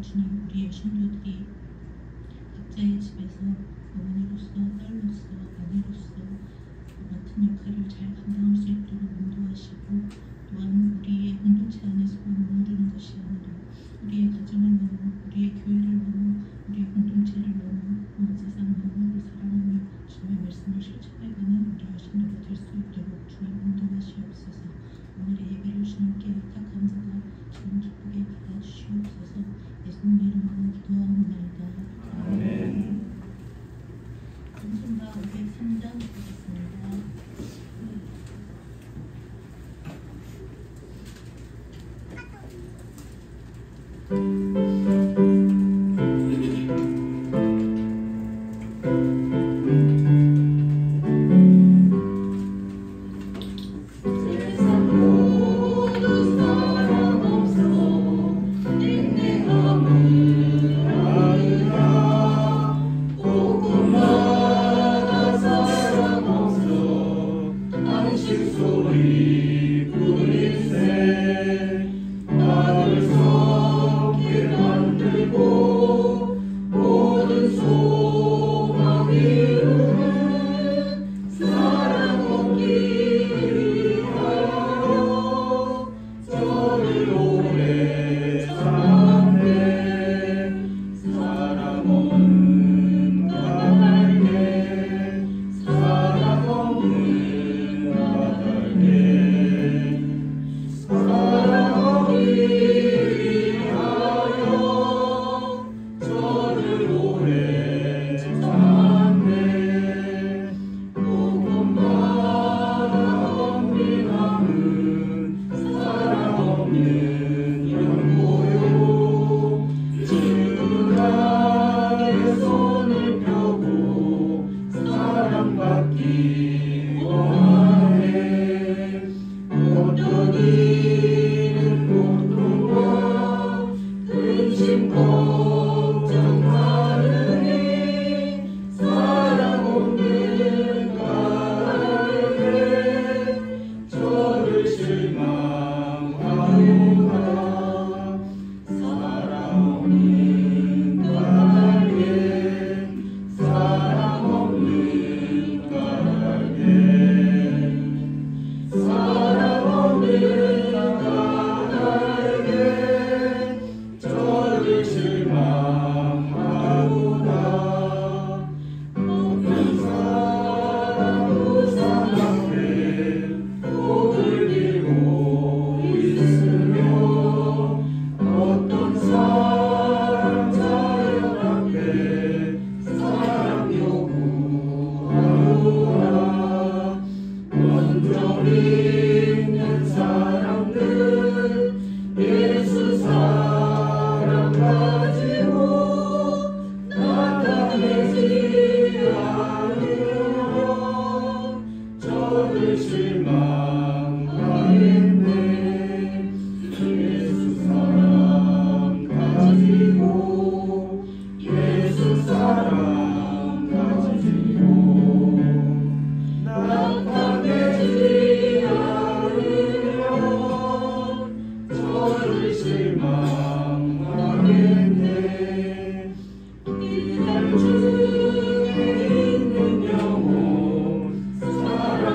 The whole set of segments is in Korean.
주님, 우리의 신도들이 각자의 집에서 어머니로서, 딸로서, 아내로서 맡은 역할을 잘 감당할 수 있도록 인도하시고, 또한 우리의 공동체 안에서 머무르는 것이 아니라 우리의 가정을 너무, 우리의 교회를 너무, 우리의 공동체를 너무, 온 세상을 너무 사랑하며 주님의 말씀을 실천해가는 우리의 신도가 될 수 있도록 주님 인도하시옵소서. 오늘의 예배를 주님께 의탁합니다. 주님 기쁘게 받아주시옵소서. 예수님 이름으로 기도하옵나이다. 아멘. 찬송가 503장 보겠습니다.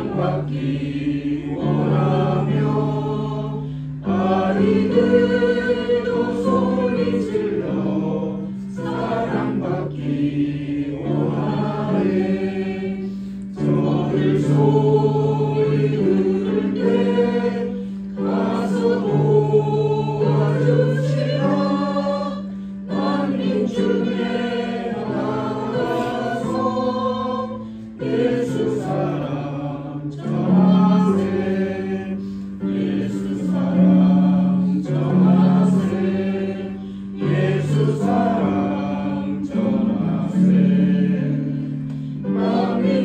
사랑받기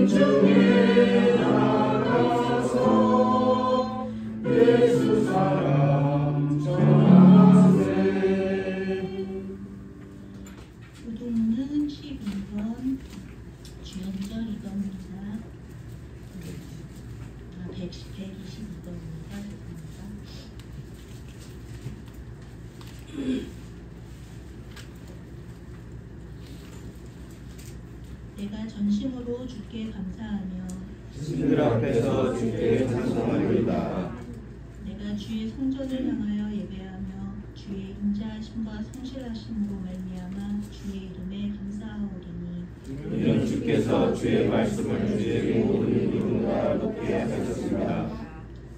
중에 나가서 예수 사랑 전하세. 우동은 12번, 주연절 2번입니다. 122번입니다. 내가 전심으로 주께 감사하며 신들 앞에서 주께 찬송하리이다. 내가 주의 성전을 향하여 예배하며 주의 인자하심과 성실하심으로 말미암아 주의 이름에 감사하오리니 이는 주께서 주의 말씀을 주의 모든 이름과 높게 하셨습니다.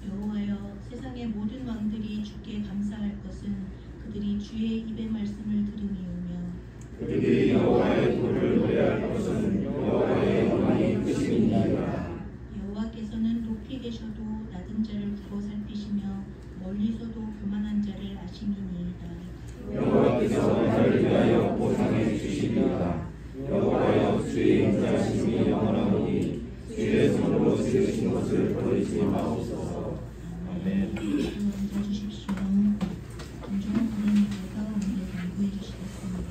여호와여, 세상의 모든 왕들이 주께 감사할 것은 그들이 주의 입의 말씀을 들음이오며 그들이 여호와의 도를 노래할 것은 여호와의 영광이 크심이니라. 여호와께서는 높이 계셔도 낮은 자를 두고 살피시며 멀리서도 교만한 자를 아심이니이다. 여호와께서 나를 위하여 보상해 주시리이다. 여호와여, 주의 인자하심이 영원하오니 주의 손으로 지으신 것을 버리지 마옵소서. 아멘. 앉아주십시오. 김종원 부모님께서 오늘 연구해 주시겠습니다.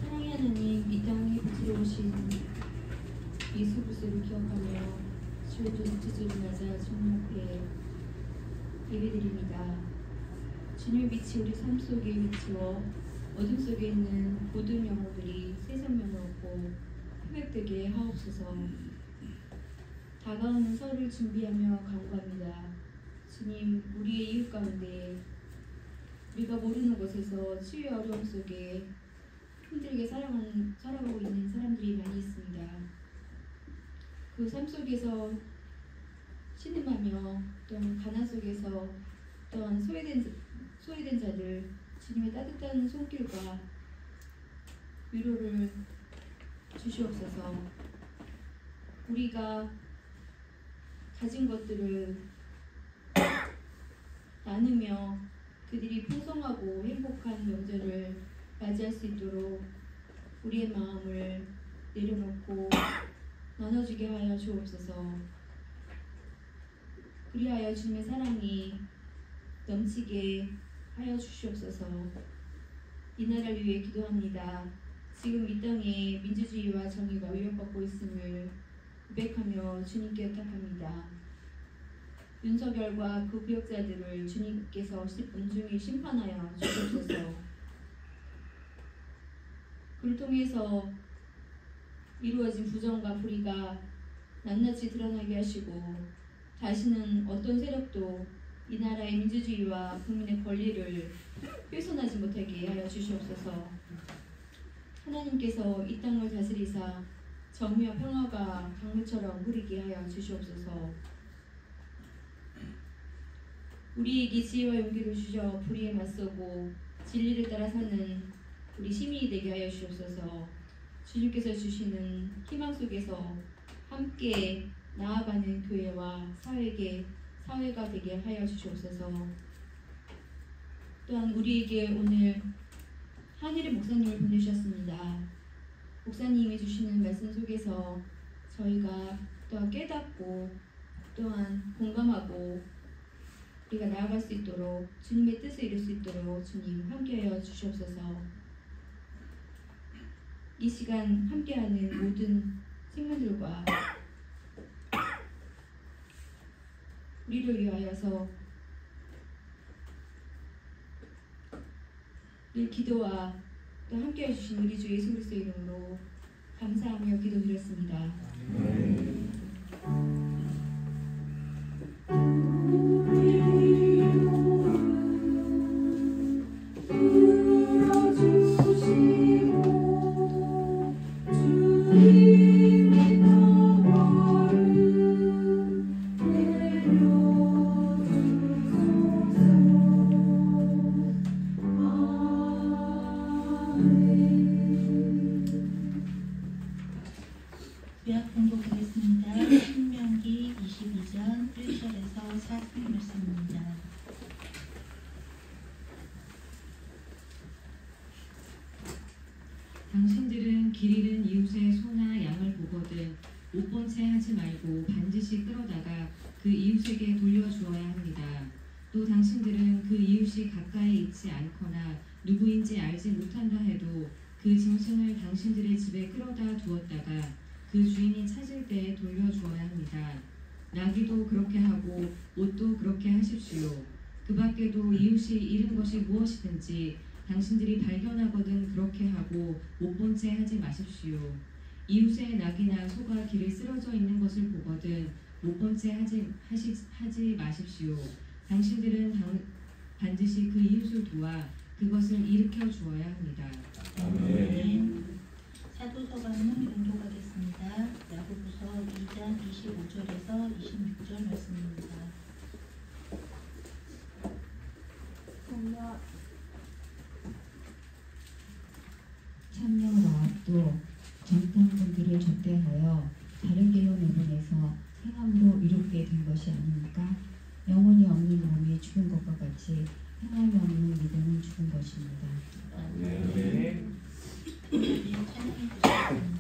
사랑의 하나님, 이 땅에 빚으러 오신 예수 그리스도를 기억하며 주의 전지주를 맞아 주님 앞에 예배드립니다. 주님의 빛이 우리 삶 속에 비추어 어둠 속에 있는 모든 영혼들이 새 생명을 얻고 회복되게 하옵소서. 다가오는 설을 준비하며 간구합니다. 주님, 우리의 이웃 가운데 우리가 모르는 곳에서 치유의 어려움 속에 힘들게 살아가고 있는 사람들이 많이 있습니다. 그 삶 속에서 신음하며 또한 가난 속에서 또한 소외된 자들 주님의 따뜻한 손길과 위로를 주시옵소서. 우리가 가진 것들을 나누며 그들이 풍성하고 행복한 명절을 맞이할 수 있도록 우리의 마음을 내려놓고 나눠주게 하여 주옵소서. 그리하여 주님의 사랑이 넘치게 하여 주시옵소서. 이 나라를 위해 기도합니다. 지금 이 땅에 민주주의와 정의가 위협받고 있음을 고백하며 주님께 의탁합니다. 윤석열과 그 부역자들을 주님께서 온중히 심판하여 주옵소서. 그를 통해서 이루어진 부정과 불의가 낱낱이 드러나게 하시고 다시는 어떤 세력도 이 나라의 민주주의와 국민의 권리를 훼손하지 못하게 하여 주시옵소서. 하나님께서 이 땅을 다스리사 정의와 평화가 강물처럼 흐르게 하여 주시옵소서. 우리에게 지혜와 용기를 주셔 불의에 맞서고 진리를 따라 사는 우리 시민이 되게 하여 주옵소서. 주님께서 주시는 희망 속에서 함께 나아가는 교회와 사회가 되게 하여 주시옵소서. 또한 우리에게 오늘 한일의 목사님을 보내주셨습니다. 목사님이 주시는 말씀 속에서 저희가 또한 깨닫고 또한 공감하고 우리가 나아갈 수 있도록 주님의 뜻을 이룰 수 있도록 주님 함께하여 주시옵소서. 이 시간 함께하는 모든 친구들과 우리를 위하여서 늘 기도와 또 함께해 주신 우리 주 예수 그리스도의 이름으로 감사하며 기도드렸습니다. 구약 공부 보겠습니다. 신명기 길 잃은 이웃의 소나 양을 보거든 못 본 채 하지 말고 반드시 끌어다가 그 이웃에게 돌려주어야 합니다. 또 당신들은 그 이웃이 가까이 있지 않거나 누구인지 알지 못한다 해도 그 짐승을 당신들의 집에 끌어다 두었다가 그 주인이 찾을 때에 돌려주어야 합니다. 나귀도 그렇게 하고 옷도 그렇게 하십시오. 그 밖에도 이웃이 잃은 것이 무엇이든지 당신들이 발견하거든 그렇게 하고 못 본 채 하지 마십시오. 이웃의 낙이나 소가 길에 쓰러져 있는 것을 보거든 못 본 채 하지 마십시오. 당신들은 반드시 그 이웃을 도와 그것을 일으켜 주어야 합니다. 아멘. 사도서관은 봉독하겠습니다. 야고보서 2장 25절에서 26절 말씀입니다. 참녀 라합도 정탐 분들을 적대하여 다르게요 내보내서 행함으로 이롭게 된 것이 아닙니까? 영혼이 없는 몸이 죽은 것과 같이 행함이 없는 믿음은 죽은 것입니다. 네. 찬양해 주시겠습니다.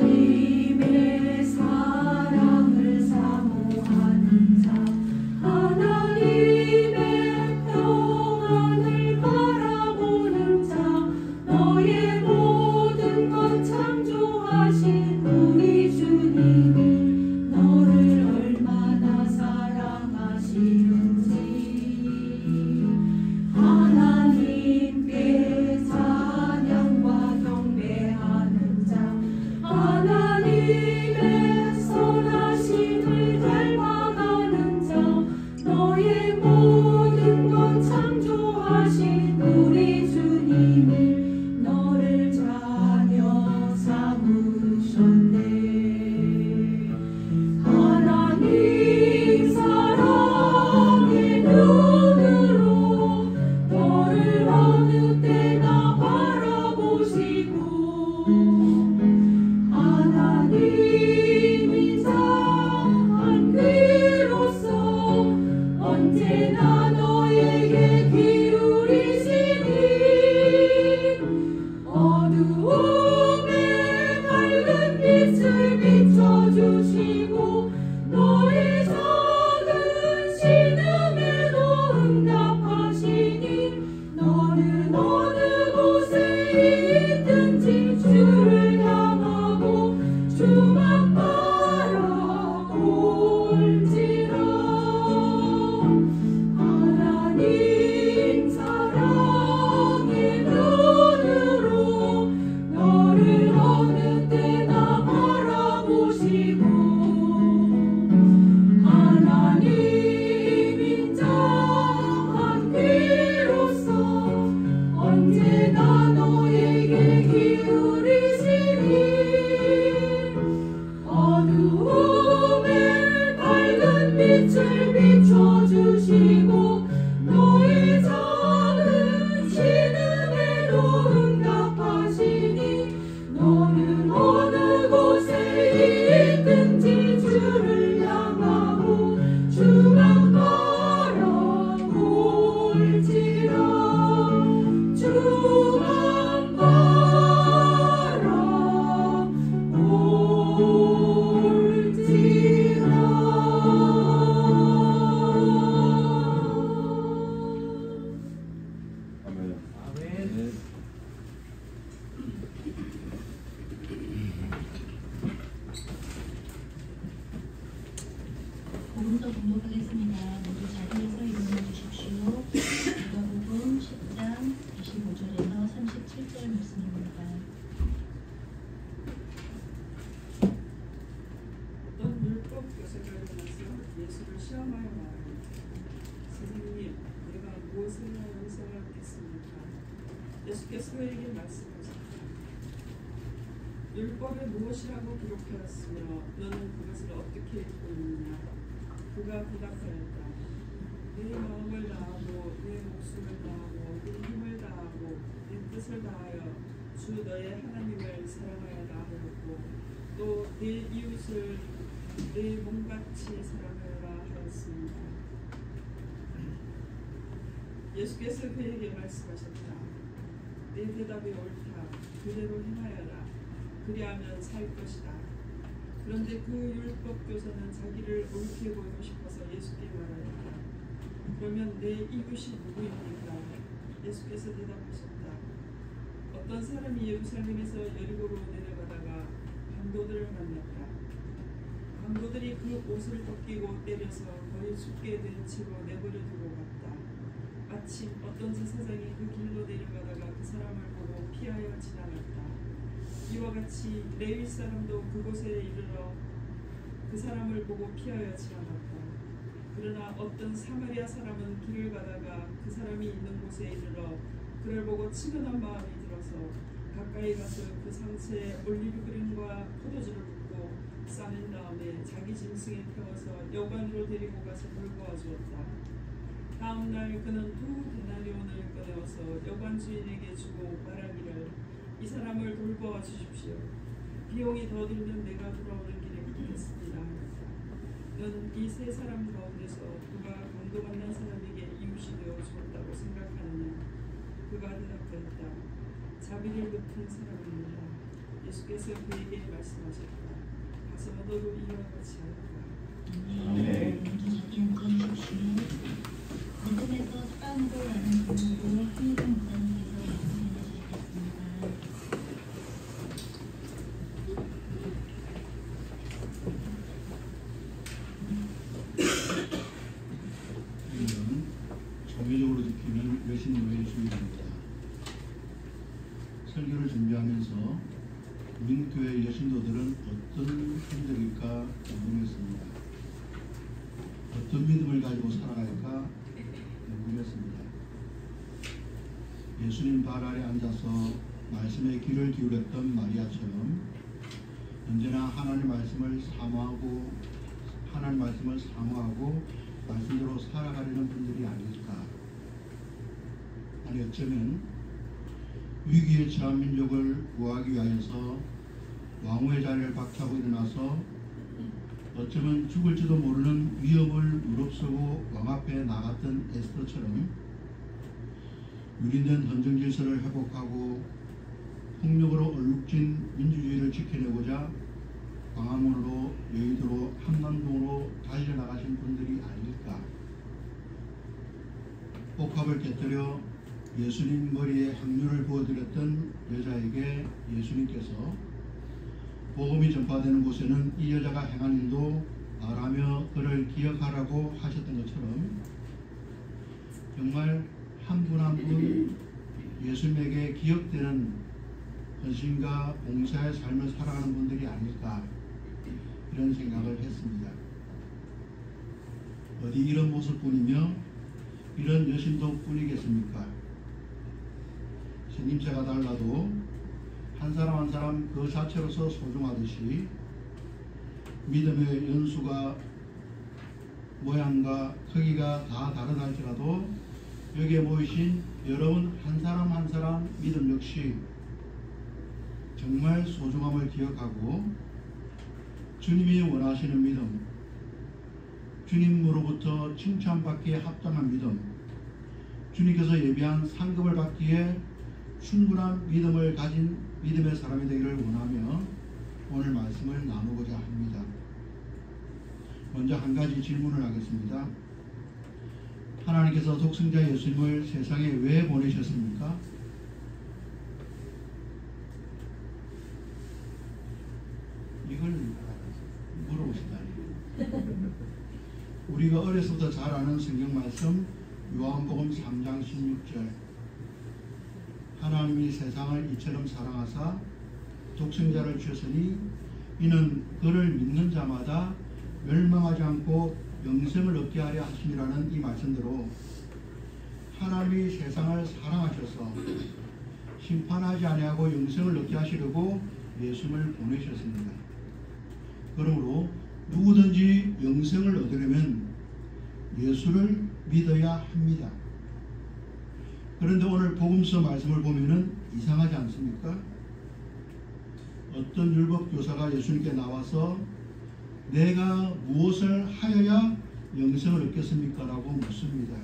하나님의 사랑을 사모하는 자, 하나님의 평안을 바라보는 자, 너의 모든 것 창조하신 우리 주님이 너를 얼마나 사랑하시는지 하나님께 찬양과 경배하는 자, 하나님의 선하심을 닮아가는 자, 너의 모든 것 창조하신 우리 주님이 너를 자녀 삼으셨네. 하나님 사랑의 눈으로 너를 어느 때나 바라보시고 하나님 인자한 귀로서 언제나 너에게 기울이시니 어두움에 밝은 빛을 비춰주시고 너의 작은 신음에도 응답하시니 너는 어느 곳에 있든지 주를 향하고 주만 바라볼지라. 하나님 사랑의 눈으로 너를 어느 때나 바라보시고 하나님 인자한 귀로서 언제나 너에게 기울이시니 어두움에 밝은 빛을 비춰주시고 너의 작은 신음에도 응답하시니 너는 어느 곳에 있든지 주를 향하고 주만 바라볼지라. 주만 아멘. 복음서 봉독하겠습니다. 모두 자리에서 일어나 주십시오. 누가복음 10장 25절에서 37절 말씀입니다. 어떤 율법 교사가 일어나서 예수를 시험하여 말합니다. 선생님, 내가 무엇을 영생을 받겠습니까? 예수께서 그에게 말씀하셨다. 율법에 무엇이라고 기록하였으며 너는 그것을 어떻게 읽고 있느냐? 그가 대답하였다. 내 마음을 다하고 내 목숨을 다하고 내 힘을 다하고 내 뜻을 다하여 주 너의 하나님을 사랑하여라 하였고 또 내 이웃을 내 몸같이 사랑하여라 하였습니다. 예수께서 그에게 말씀하셨다. 내 대답이 옳다. 그대로 행하여라. 그리하면 살 것이다. 그런데 그 율법교사는 자기를 옳게 보이고 싶어서 예수께 말하였다. 그러면 내 이웃이 누구입니까? 예수께서 대답하셨다. 어떤 사람이 예루살렘에서 여리고로 내려가다가 강도들을 만났다. 강도들이 그 옷을 벗기고 때려서 거의 죽게 된 채로 내버려 두고 갔다. 마침 어떤 제사장이 그 길로 내려가다가 그 사람을 보고 피하여 지나갔다. 이와 같이 레위 사람도 그곳에 이르러 그 사람을 보고 피하여 지나갔다. 그러나 어떤 사마리아 사람은 길을 가다가 그 사람이 있는 곳에 이르러 그를 보고 치근한 마음이 들어서 가까이 가서 그 상처에 올리브 그린과 포도주를 붓고 싸맨 다음에 자기 짐승에 태워서 여관으로 데리고 가서 돌보아 주었다. 다음 날 그는 2데나리온을 꺼내어서 여관 주인에게 주고 말하기를 이 사람을 돌보아 주십시오. 비용이 더 들면 내가 돌아오는 길에 갚겠습니다. 너는 이 세 사람 가운데서 누가 강도 만난 사람에게 이웃이 되어 주었다고 생각하느냐? 그가 대답하였다. 자비를 베푼 사람입니다. 예수께서 그에게 말씀하셨다. 가서 너도 이와 같이 하라. 네. 먼저 자기 앉아주십시오. 믿음에서 싸움으로 라는 제목으로 한희동 목사님께서 말씀해 주시겠습니다. 정기적으로 지키는 여신노예 주일입니다. 설교를 준비하면서 우리 교회 여신도들은 어떤 성적일까 궁금했습니다. 어떤 믿음을 가지고 살아갈까 궁금했습니다. 예수님 발 아래 앉아서 말씀에 귀를 기울였던 마리아처럼 언제나 하나님 말씀을 사모하고 말씀대로 살아가려는 분들이 아닐까. 아니 어쩌면 위기에 처한 민족을 구하기 위하여서 왕후의 자리를 박차고 일어나서 어쩌면 죽을지도 모르는 위협을 무릅쓰고 왕 앞에 나갔던 에스더처럼 유린된 헌정 질서를 회복하고 폭력으로 얼룩진 민주주의를 지켜내고자 광화문으로 여의도로 한남동으로 달려나가신 분들이 아닐까. 옥합을 깨뜨려 예수님 머리에 향유를 부어드렸던 여자에게 예수님께서 복음이 전파되는 곳에는 이 여자가 행한 일도 말하며 그를 기억하라고 하셨던 것처럼 정말 한 분 한 분 예수님에게 기억되는 헌신과 봉사의 삶을 살아가는 분들이 아닐까 이런 생각을 했습니다. 어디 이런 모습뿐이며 이런 여신도 뿐이겠습니까? 생김새가 달라도 한 사람 한 사람 그 자체로서 소중하듯이 믿음의 연수가 모양과 크기가 다 다르다 할지라도 여기에 모이신 여러분 한 사람 한 사람 믿음 역시 정말 소중함을 기억하고 주님이 원하시는 믿음, 주님으로부터 칭찬받기에 합당한 믿음, 주님께서 예비한 상급을 받기에 충분한 믿음을 가진 믿음의 사람이 되기를 원하며 오늘 말씀을 나누고자 합니다. 먼저 한 가지 질문을 하겠습니다. 하나님께서 독생자 예수님을 세상에 왜 보내셨습니까? 이걸 물어보시다니. 우리가 어려서부터 잘 아는 성경 말씀 요한복음 3장 16절 하나님이 세상을 이처럼 사랑하사 독생자를 주셨으니 이는 그를 믿는 자마다 멸망하지 않고 영생을 얻게 하려 하심이라는 이 말씀대로 하나님이 세상을 사랑하셔서 심판하지 아니하고 영생을 얻게 하시려고 예수님을 보내셨습니다. 그러므로 누구든지 영생을 얻으려면 예수를 믿어야 합니다. 그런데 오늘 복음서 말씀을 보면은 이상하지 않습니까? 어떤 율법교사가 예수님께 나와서 내가 무엇을 하여야 영생을 얻겠습니까? 라고 묻습니다.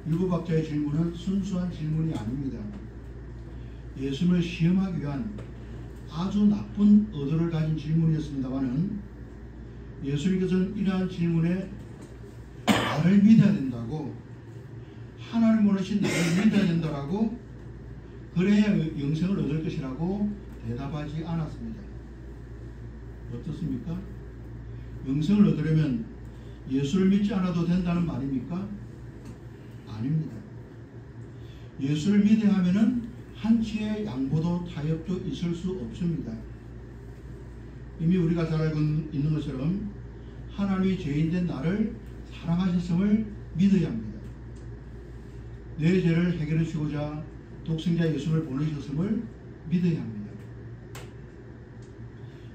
율법학자의 질문은 순수한 질문이 아닙니다. 예수님을 시험하기 위한 아주 나쁜 의도를 가진 질문이었습니다만은 예수님께서는 이러한 질문에 나를 믿어야 된다고, 하나님 보내신 나를 믿어야 된다라고, 그래야 영생을 얻을 것이라고 대답하지 않았습니다. 어떻습니까? 영생을 얻으려면 예수를 믿지 않아도 된다는 말입니까? 아닙니다. 예수를 믿어야 하면은 한치의 양보도 타협도 있을 수 없습니다. 이미 우리가 잘 알고 있는 것처럼 하나님이 죄인된 나를 사랑하셨음을 믿어야 합니다. 내 죄를 해결해 주고자 독생자 예수를 보내셨음을 믿어야 합니다.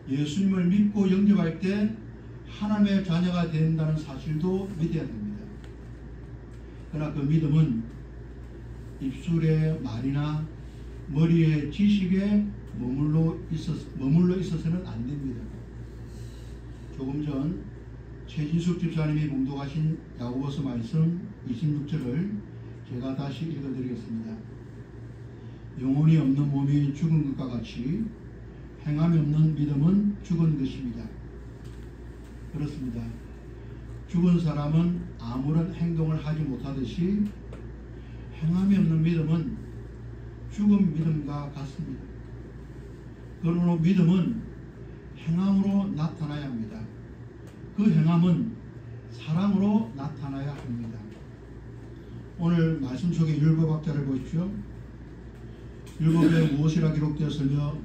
예수님을 믿고 영접할 때 하나님의 자녀가 된다는 사실도 믿어야 됩니다. 그러나 그 믿음은 입술의 말이나 머리의 지식에 머물러 있어서는 안 됩니다. 조금 전 최진숙 집사님이 봉독하신 야고보서 말씀 26절을 제가 다시 읽어드리겠습니다. 영혼이 없는 몸이 죽은 것과 같이 행함이 없는 믿음은 죽은 것입니다. 그렇습니다. 죽은 사람은 아무런 행동을 하지 못하듯이 행함이 없는 믿음은 죽은 믿음과 같습니다. 그러므로 믿음은 행함으로 나타나야 합니다. 그 행함은 사랑으로 나타나야 합니다. 오늘 말씀 속의 율법학자를 보십시오. 율법에 무엇이라 기록되었으며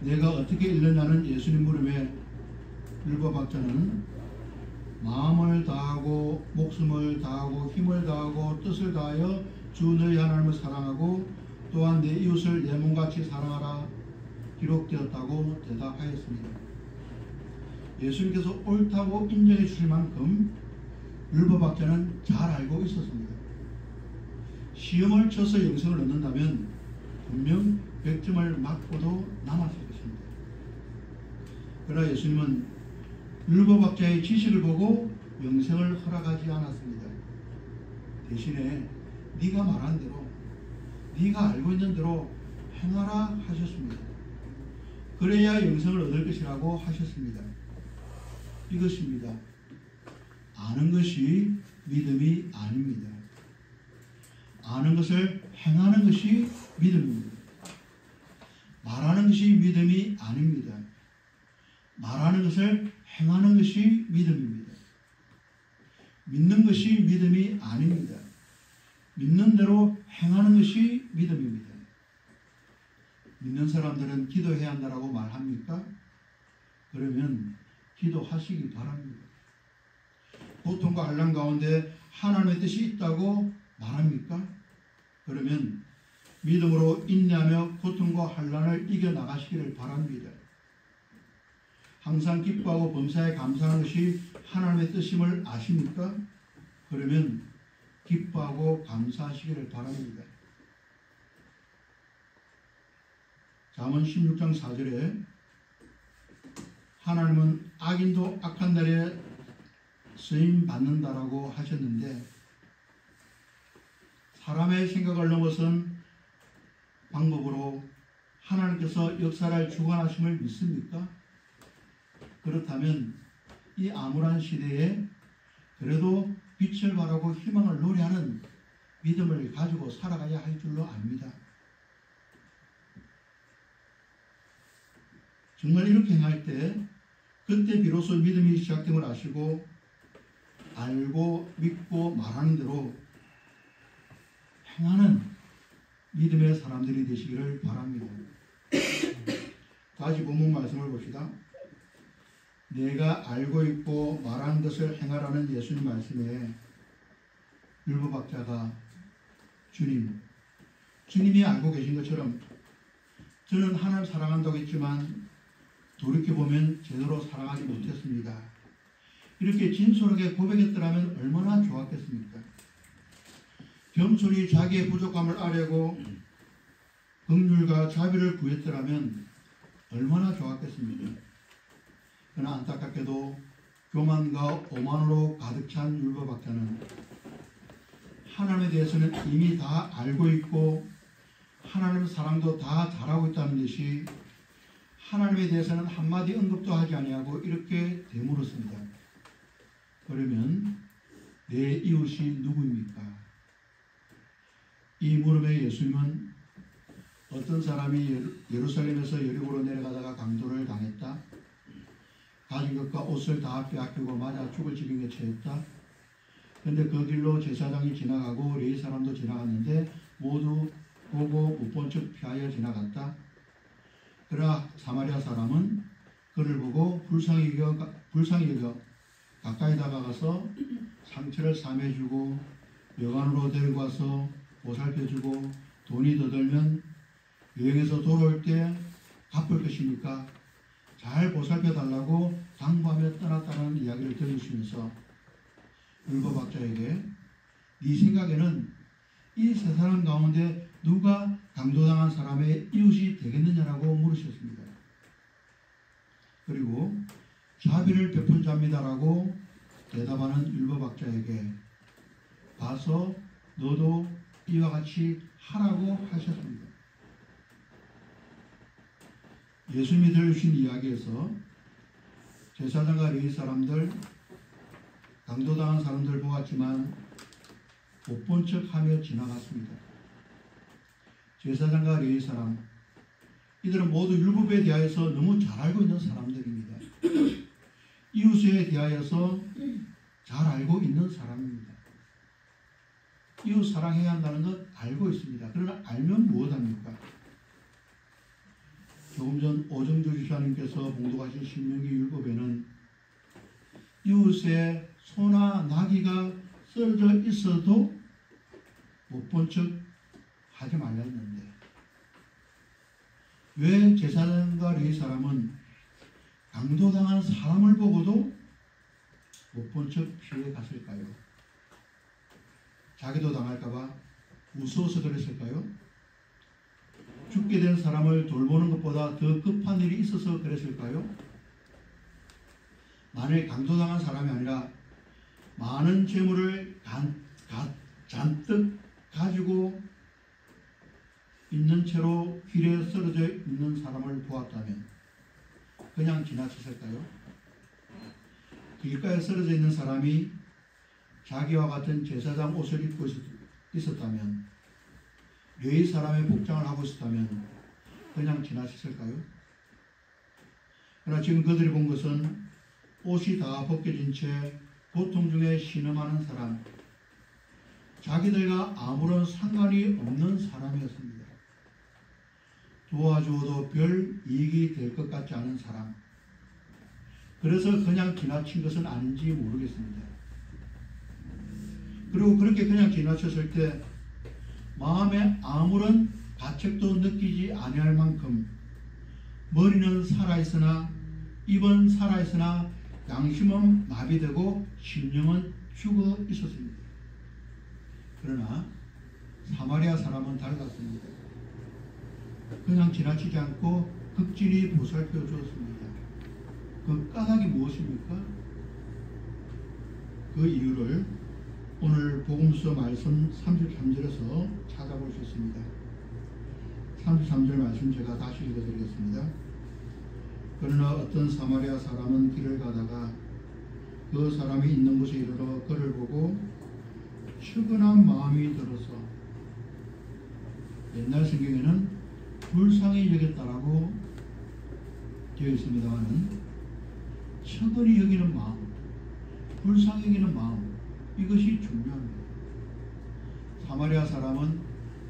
내가 어떻게 읽느냐는 예수님 물음에 율법학자는 마음을 다하고 목숨을 다하고 힘을 다하고 뜻을 다하여 주 너희 하나님을 사랑하고 또한 내 이웃을 내 몸같이 사랑하라 기록되었다고 대답하였습니다. 예수님께서 옳다고 인정해 주실 만큼 율법학자는 잘 알고 있었습니다. 시험을 쳐서 영생을 얻는다면 분명 100점을 맞고도 남았을 것입니다. 그러나 예수님은 율법학자의 지식을 보고 영생을 허락하지 않았습니다. 대신에 네가 말한 대로, 네가 알고 있는 대로 행하라 하셨습니다. 그래야 영생을 얻을 것이라고 하셨습니다. 이것입니다. 아는 것이 믿음이 아닙니다. 아는 것을 행하는 것이 믿음입니다. 말하는 것이 믿음이 아닙니다. 말하는 것을 행하는 것이 믿음입니다. 믿는 것이 믿음이 아닙니다. 믿는 대로 행하는 것이 믿음입니다. 믿는 사람들은 기도해야 한다라고 말합니까? 그러면 기도하시기 바랍니다. 고통과 환난 가운데 하나님의 뜻이 있다고 말합니까? 그러면 믿음으로 인내하며 고통과 환난을 이겨나가시기를 바랍니다. 항상 기뻐하고 범사에 감사하는 것이 하나님의 뜻임을 아십니까? 그러면 기뻐하고 감사하시기를 바랍니다. 잠언 16장 4절에 하나님은 악인도 악한 날에 쓰임 받는다라고 하셨는데 사람의 생각을 넘어선 방법으로 하나님께서 역사를 주관하심을 믿습니까? 그렇다면 이 암울한 시대에 그래도 빛을 바라고 희망을 노래하는 믿음을 가지고 살아가야 할 줄로 압니다. 정말 이렇게 행할 때 그때 비로소 믿음이 시작됨을 아시고 알고 믿고 말하는 대로 행하는 믿음의 사람들이 되시기를 바랍니다. 다시 본문 말씀을 봅시다. 내가 알고 있고 말하는 것을 행하라는 예수님 말씀에 율법학자가 주님이 알고 계신 것처럼 저는 하나님 사랑한다고 했지만 돌이켜보면 제대로 사랑하지 못했습니다. 이렇게 진솔하게 고백했더라면 얼마나 좋았겠습니까? 겸손히 자기의 부족함을 아뢰고 긍휼과 자비를 구했더라면 얼마나 좋았겠습니까? 그러나 안타깝게도 교만과 오만으로 가득 찬 율법학자는 하나님에 대해서는 이미 다 알고 있고 하나님의 사랑도 다 잘하고 있다는 듯이 하나님에 대해서는 한마디 언급도 하지 아니하고 이렇게 되물었습니다. 그러면 내 이웃이 누구입니까? 이 물음에 예수님은 어떤 사람이 예루살렘에서 여리고로 내려가다가 강도를 당했다. 가진 것과 옷을 다 빼앗기고 맞아 죽을 지경에 처했다. 그런데 그 길로 제사장이 지나가고 레위 사람도 지나갔는데 모두 보고 못 본 척 피하여 지나갔다. 그러나 사마리아 사람은 그를 보고 불쌍히 여겨 가까이 다가가서 상처를 싸매주고 여관으로 데리고 와서 보살펴주고 돈이 더 들면 여행에서 돌아올 때 갚을 것이니까 잘 보살펴달라고 당부하며 떠났다는 이야기를 들으시면서 율법학자에게 네 생각에는 이 세 사람 가운데 누가 강도당한 사람의 이웃이 되겠느냐라고 물으셨습니다. 그리고 자비를 베푼 자입니다라고 대답하는 율법학자에게 가서 너도 이와 같이 하라고 하셨습니다. 예수님이 들으신 이야기에서 제사장과 레위 사람들, 강도당한 사람들 보았지만 못 본 척 하며 지나갔습니다. 제사장과 레위 사람, 이들은 모두 율법에 대하여서 너무 잘 알고 있는 사람들입니다. 이웃에 대하여서 잘 알고 있는 사람입니다. 이웃 사랑해야 한다는 것 알고 있습니다. 그러나 알면 무엇합니까? 조금 전 오정주 지사님께서 봉독하신 신명기 율법에는 이웃의 소나 나귀가 쓰러져 있어도 못 본 척 하지 말라 했는데 왜 제사장과 레위 사람은 강도당한 사람을 보고도 못 본 척 피해 갔을까요? 자기도 당할까봐 무서워서 그랬을까요? 죽게 된 사람을 돌보는 것보다 더 급한 일이 있어서 그랬을까요? 만일 강도당한 사람이 아니라 많은 재물을 잔뜩 가지고 있는 채로 길에 쓰러져 있는 사람을 보았다면 그냥 지나쳤을까요? 길가에 쓰러져 있는 사람이 자기와 같은 제사장 옷을 입고 있었다면, 레위 사람의 복장을 하고 있었다면 그냥 지나쳤을까요? 그러나 지금 그들이 본 것은 옷이 다 벗겨진 채 고통 중에 신음하는 사람, 자기들과 아무런 상관이 없는 사람이었습니다. 도와주어도 별 이익이 될 것 같지 않은 사람. 그래서 그냥 지나친 것은 아닌지 모르겠습니다. 그리고 그렇게 그냥 지나쳤을 때 마음에 아무런 가책도 느끼지 아니할 만큼 머리는 살아있으나 입은 살아있으나 양심은 마비되고 심령은 죽어 있었습니다. 그러나 사마리아 사람은 달랐습니다. 그냥 지나치지 않고 극진히 보살펴 주었습니다. 그 까닭이 무엇입니까? 그 이유를 오늘 복음서 말씀 33절에서 찾아볼 수 있습니다. 33절 말씀 제가 다시 읽어드리겠습니다. 그러나 어떤 사마리아 사람은 길을 가다가 그 사람이 있는 곳에 이르러 그를 보고 측은한 마음이 들어서, 옛날 성경에는 불쌍히 여겼다라고 되어 있습니다만 측은히 여기는 마음, 불쌍히 여기는 마음, 이것이 중요합니다. 사마리아 사람은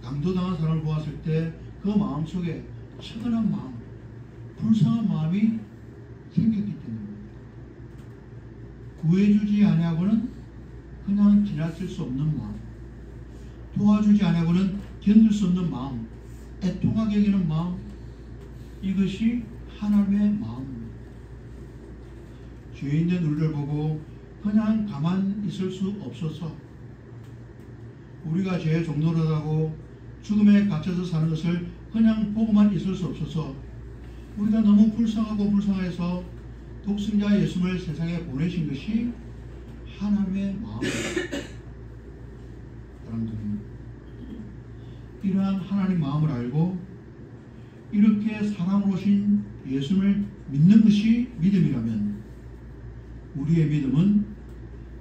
강도당한 사람을 보았을 때 그 마음속에 측은한 마음, 불쌍한 마음이 생겼기 때문입니다. 구해주지 아니하고는 그냥 지나칠 수 없는 마음, 도와주지 아니하고는 견딜 수 없는 마음, 애통하게 여기는 마음, 이것이 하나님의 마음입니다. 죄인된 우리를 보고 그냥 가만 있을 수 없어서 우리가 죄의 종노릇하고 죽음에 갇혀서 사는 것을 그냥 보고만 있을 수 없어서 우리가 너무 불쌍하고 불쌍해서 독생자 예수를 세상에 보내신 것이 하나님의 마음입니다. 사람들은 이러한 하나님 마음을 알고 이렇게 사랑으로 오신 예수를 믿는 것이 믿음이라면 우리의 믿음은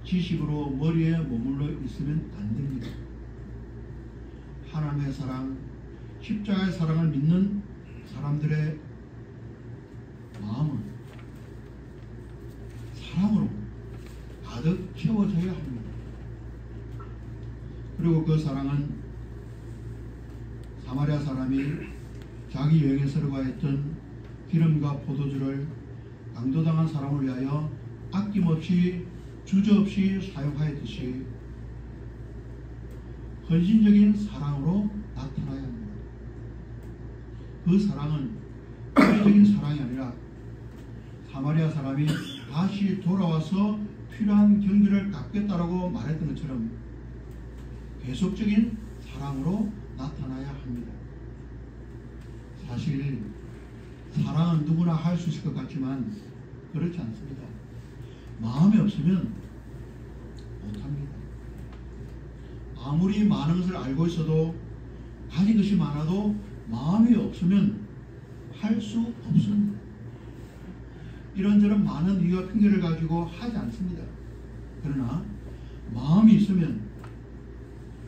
지식으로 머리에 머물러 있으면 안 됩니다. 하나님의 사랑, 십자가의 사랑을 믿는 사람들의 마음은 사랑으로 가득 채워져야 합니다. 그리고 그 사랑은 사마리아 사람이 자기 여행에 서러가했던 기름과 포도주를 강도당한 사람을 위하여 아낌없이 주저없이 사용하였듯이 헌신적인 사랑으로 나타나야 합니다. 그 사랑은 개인적인 사랑이 아니라 사마리아 사람이 다시 돌아와서 필요한 경비를 갚겠다라고 말했던 것처럼 계속적인 사랑으로 나타나야 합니다. 사실 사랑은 누구나 할 수 있을 것 같지만 그렇지 않습니다. 마음이 없으면 못합니다. 아무리 많은 것을 알고 있어도 가진 것이 많아도 마음이 없으면 할 수 없습니다. 이런저런 많은 이유와 핑계를 가지고 하지 않습니다. 그러나 마음이 있으면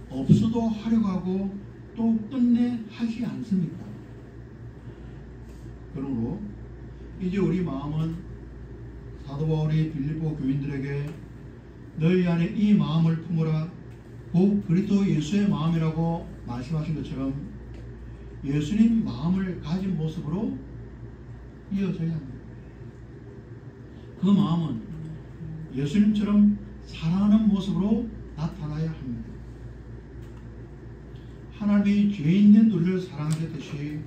없어도 하려고 하고 또 끝내 하지 않습니까? 그러므로 이제 우리 마음은 사도 바울이 빌립보 교인들에게 너희 안에 이 마음을 품으라 곧 그리스도 예수의 마음이라고 말씀하신 것처럼 예수님 마음을 가진 모습으로 이어져야 합니다. 그 마음은 예수님처럼 사랑하는 모습으로 나타나야 합니다. 하나님이 죄인된 우리를 사랑하셨듯이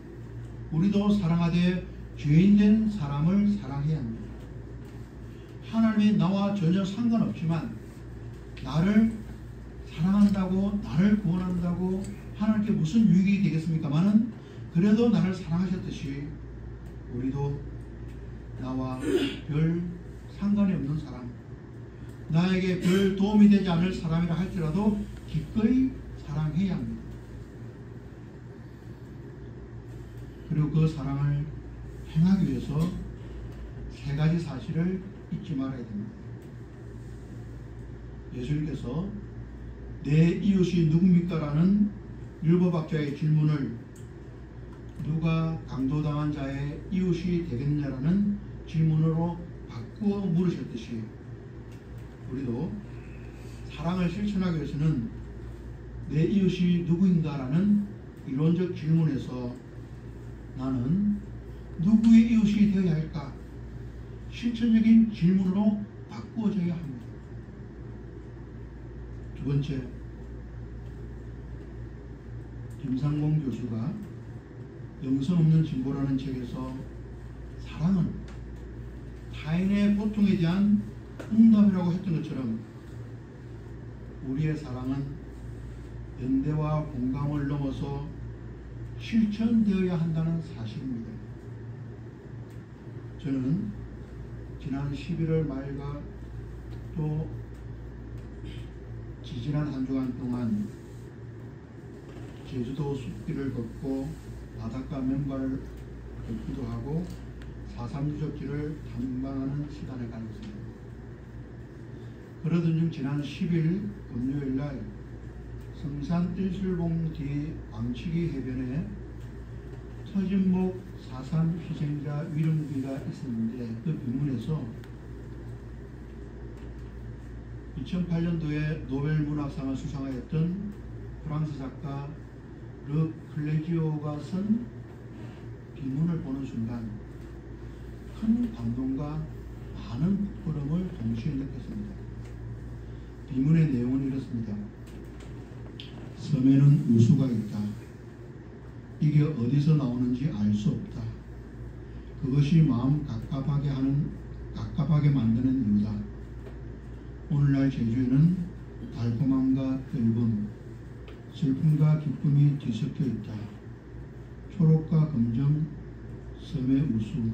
우리도 사랑하되 죄인된 사람을 사랑해야 합니다. 하나님이 나와 전혀 상관없지만 나를 사랑한다고 나를 구원한다고 하나님께 무슨 유익이 되겠습니까마는 그래도 나를 사랑하셨듯이 우리도 나와 별 상관이 없는 사람, 나에게 별 도움이 되지 않을 사람이라 할지라도 기꺼이 사랑해야 합니다. 그리고 그 사랑을 행하기 위해서 세 가지 사실을 잊지 말아야 됩니다. 예수님께서 내 이웃이 누굽니까? 라는 율법학자의 질문을 누가 강도당한 자의 이웃이 되겠냐라는 질문으로 바꾸어 물으셨듯이 우리도 사랑을 실천하기 위해서는 내 이웃이 누구인가 라는 이론적 질문에서 나는 누구의 이웃이 되어야 할까? 실천적인 질문으로 바꾸어져야 합니다. 두 번째, 김상봉 교수가 영성 없는 진보라는 책에서 사랑은 타인의 고통에 대한 응답이라고 했던 것처럼 우리의 사랑은 연대와 공감을 넘어서 실천되어야 한다는 사실입니다. 저는 지난 11월 말과 또 지지난 한 주간 동안 제주도 숲길을 걷고 바닷가 맨발을 걷기도 하고 4.3 유적지를 탐방하는 시간을 가졌습니다. 그러던 중 지난 10일 금요일날 성산 일출봉 뒤 왕치기 해변에 서진목 4.3 희생자 위령비가 있었는데 그 비문에서 2008년도에 노벨 문학상을 수상하였던 프랑스 작가 르 클레지오가 쓴 비문을 보는 순간 큰 감동과 많은 부끄러움을 동시에 느꼈습니다. 비문의 내용은 이렇습니다. 섬에는 우수가 있다. 이게 어디서 나오는지 알 수 없다. 그것이 마음 갑갑하게 만드는 이유다. 오늘날 제주에는 달콤함과 떫음, 슬픔과 기쁨이 뒤섞여 있다. 초록과 검정, 섬의 우수.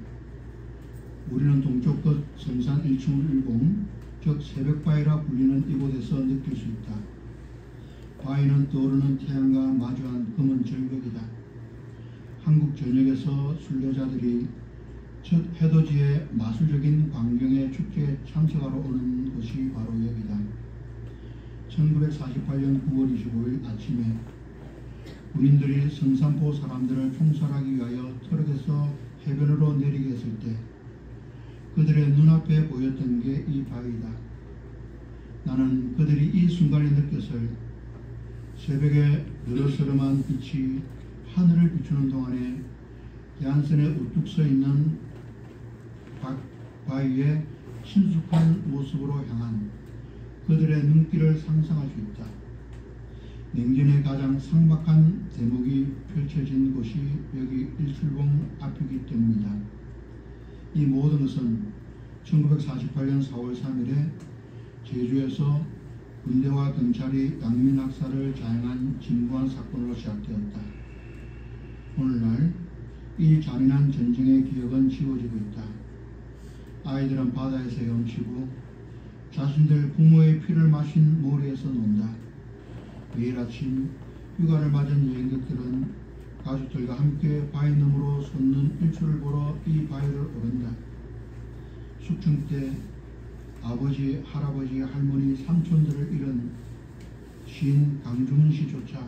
우리는 동쪽 끝 성산 1층을 일봉, 즉 새벽바위라 불리는 이곳에서 느낄 수 있다. 바위는 떠오르는 태양과 마주한 검은 절벽이다. 한국 전역에서 순례자들이 첫 해돋이의 마술적인 광경의 축제에 참석하러 오는 곳이 바로 여기다. 1948년 9월 25일 아침에 군인들이 성산포 사람들을 총살하기 위하여 트럭에서 해변으로 내리게 했을 때 그들의 눈앞에 보였던 게 이 바위다. 나는 그들이 이 순간에 느꼈을 새벽에 느르스름한 빛이 하늘을 비추는 동안에 야한선에 우뚝 서 있는 바위의 친숙한 모습으로 향한 그들의 눈길을 상상할 수 있다. 냉전의 가장 상박한 대목이 펼쳐진 곳이 여기 일출봉 앞이기 때문이다. 이 모든 것은 1948년 4월 3일에 제주에서 군대와 경찰이 양민 학살을 자행한 진부한 사건으로 시작되었다. 오늘날 이 잔인한 전쟁의 기억은 지워지고 있다. 아이들은 바다에서 헤엄치고 자신들 부모의 피를 마신 모래에서 논다. 매일 아침 휴가를 맞은 여행객들은 가족들과 함께 바위 너머로 솟는 일출을 보러 이 바위를 오른다. 숙청 때 아버지, 할아버지, 할머니, 삼촌들을 잃은 시인 강중은 씨조차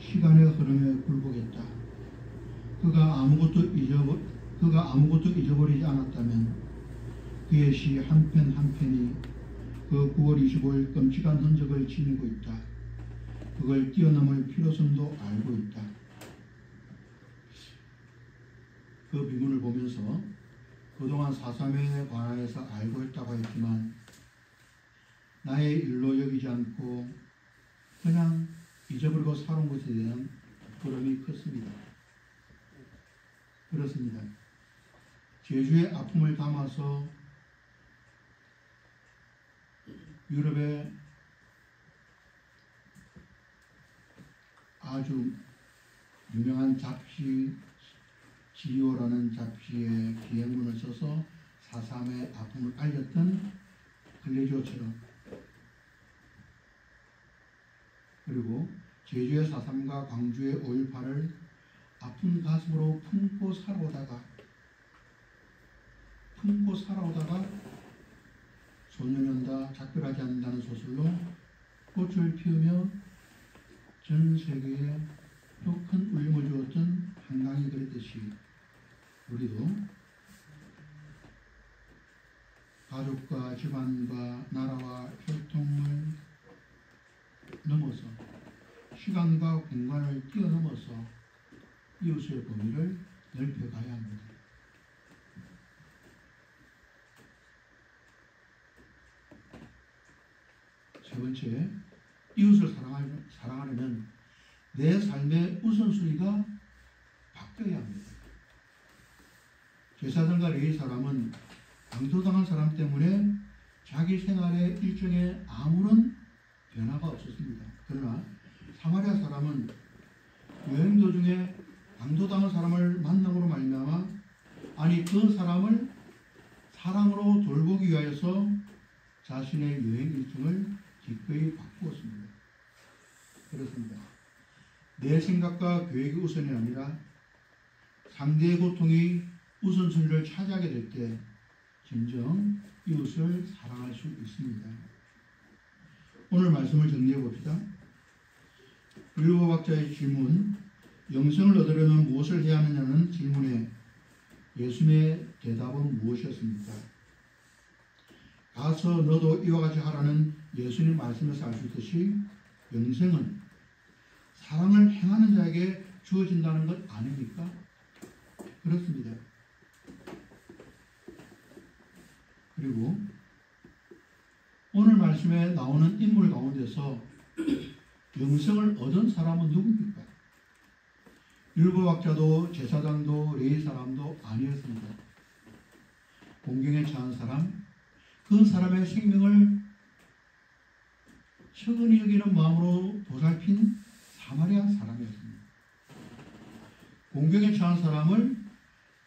시간의 흐름에 굴복했다. 그가 아무것도 잊어버리지 않았다면 그의 시 한 편 한 편이 그 9월 25일 끔찍한 흔적을 지니고 있다. 그걸 뛰어넘을 필요성도 알고 있다. 그 비문을 보면서 그동안 4.3에 관하여서 알고 있다고 했지만 나의 일로 여기지 않고 그냥 잊어버리고 살아온 것에 대한 부끄러움이 컸습니다. 그렇습니다. 제주의 아픔을 담아서 유럽의 아주 유명한 잡지 지오라는 잡지에 기행문을 써서 4.3의 아픔을 알렸던 글래지오처럼, 그리고 제주의 4.3과 광주의 5.18을 아픈 가슴으로 품고 살아오다가 소년연다 작별하지 않는다는 소설로 꽃을 피우며 전 세계에 또 큰 울림을 주었던 한강이 그랬듯이 우리도 가족과 집안과 나라와 혈통을 넘어서 시간과 공간을 뛰어넘어서 이웃의 범위를 넓혀가야 합니다. 세 번째, 이웃을 사랑하려면 내 삶의 우선순위가 바뀌어야 합니다. 제사장과 레위 사람은 강도당한 사람 때문에 자기 생활의 일정에 아무런 변화가 없었습니다. 그러나 사마리아 사람은 여행 도중에 강도당한 사람을 만남으로 말미암아 그 사람을 사랑으로 돌보기 위하여서 자신의 여행 일정을 기꺼이 바꾸었습니다. 그렇습니다. 내 생각과 계획이 우선이 아니라 상대의 고통이 우선순위를 차지하게 될 때 진정 이웃을 사랑할 수 있습니다. 오늘 말씀을 정리해 봅시다. 율법학자의 질문, 영생을 얻으려면 무엇을 해야 하느냐는 질문에 예수님의 대답은 무엇이었습니까? 가서 너도 이와 같이 하라는 예수님 말씀에서 알 수 있듯이 영생은 사랑을 행하는 자에게 주어진다는 것 아닙니까? 그렇습니다. 그리고 오늘 말씀에 나오는 인물 가운데서 영생을 얻은 사람은 누굽니까? 율법학자도 제사장도 레위 사람도 아니었습니다. 공경에 처한 사람, 그 사람의 생명을 척은히 여기는 마음으로 보살핀 사마리아 사람이었습니다. 공경에 처한 사람을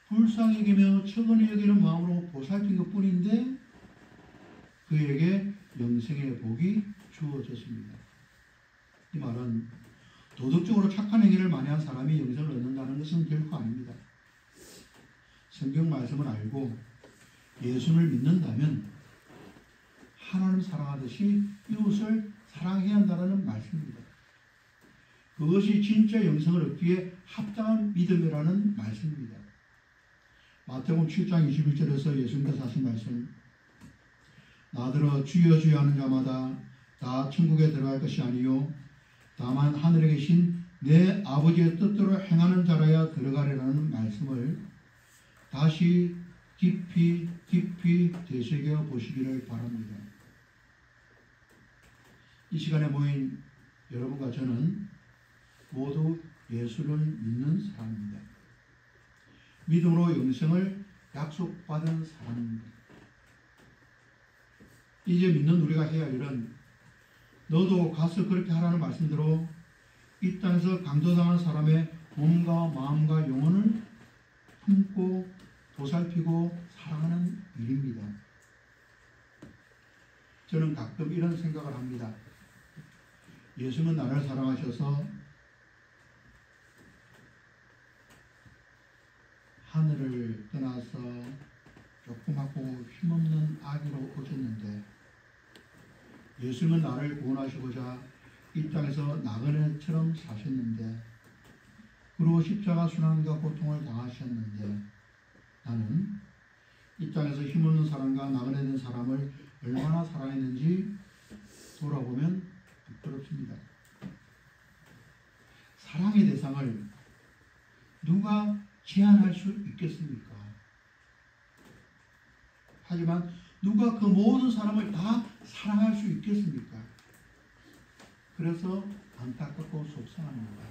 불쌍히 여기며 척은히 여기는 마음으로 보살핀 것뿐인데 그에게 영생의 복이 주어졌습니다. 이 말은 도덕적으로 착한 행위를 많이 한 사람이 영생을 얻는다는 것은 결코 아닙니다. 성경 말씀을 알고 예수를 믿는다면 하나님 사랑하듯이 이웃을 사랑해야 한다는 말씀입니다. 그것이 진짜 영생을 얻기에 합당한 믿음이라는 말씀입니다. 마태복음 7장 21절에서 예수님께서 하신 말씀, 나더러 주여 주여 하는 자마다 다 천국에 들어갈 것이 아니요 다만 하늘에 계신 내 아버지의 뜻대로 행하는 자라야 들어가리라는 말씀을 다시 깊이 되새겨 보시기를 바랍니다. 이 시간에 모인 여러분과 저는 모두 예수를 믿는 사람입니다. 믿음으로 영생을 약속받은 사람입니다. 이제 믿는 우리가 해야 할 일은 너도 가서 그렇게 하라는 말씀대로 이 땅에서 강도당한 사람의 몸과 마음과 영혼을 품고 보살피고 사랑하는 일입니다. 저는 가끔 이런 생각을 합니다. 예수는 나를 사랑하셔서 하늘을 떠나서 조그맣고 힘없는 아기로 오셨는데 예수님은 나를 구원하시고자 이 땅에서 나그네처럼 사셨는데 그리고 십자가 순환과 고통을 당하셨는데 나는 이 땅에서 힘없는 사람과 나그네된 사람을 얼마나 사랑했는지 돌아보면 부끄럽습니다. 사랑의 대상을 누가 제한할 수 있겠습니까? 하지만 누가 그 모든 사람을 다 사랑할 수 있겠습니까? 그래서 안타깝고 속상합니다.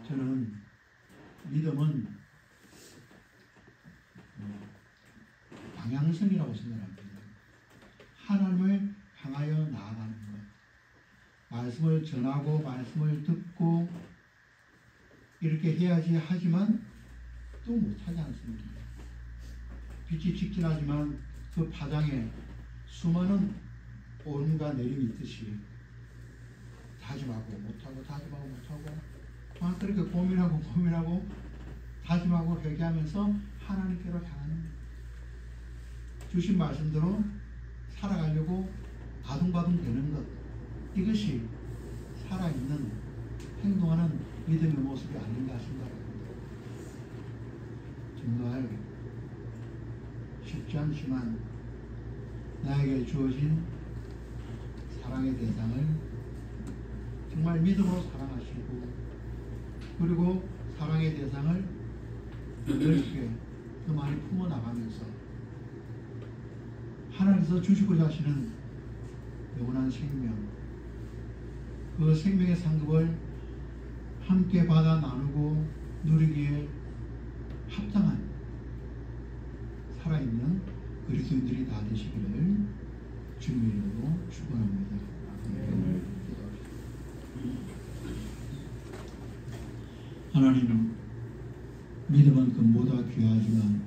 저는 믿음은 방향성이라고 생각합니다. 하나님을 향하여 나아가는 것. 말씀을 전하고 말씀을 듣고 이렇게 해야지 하지만 또 못하지 않습니다. 빛이 직진하지만 그 파장에 수많은 오름과 내림이 있듯이 다짐하고 못하고 다짐하고 못하고 막 그렇게 고민하고 다짐하고 회개하면서 하나님께로 향하는 주신 말씀대로 살아가려고 아둥바둥 되는 것, 이것이 살아있는 행동하는 믿음의 모습이 아닌가 생각합니다. 정말 쉽지 않지만 나에게 주어진 사랑의 대상을 정말 믿음으로 사랑하시고 그리고 사랑의 대상을 넓게 더 많이 품어나가면서 하나님께서 주시고자 하시는 영원한 생명, 그 생명의 상급을 함께 받아 나누고 누리기에 합당한 살아있는 그리스도인들이 다 되시기를 주님의 이름으로 축원합니다. 하나님, 믿음은 금보다 귀하지만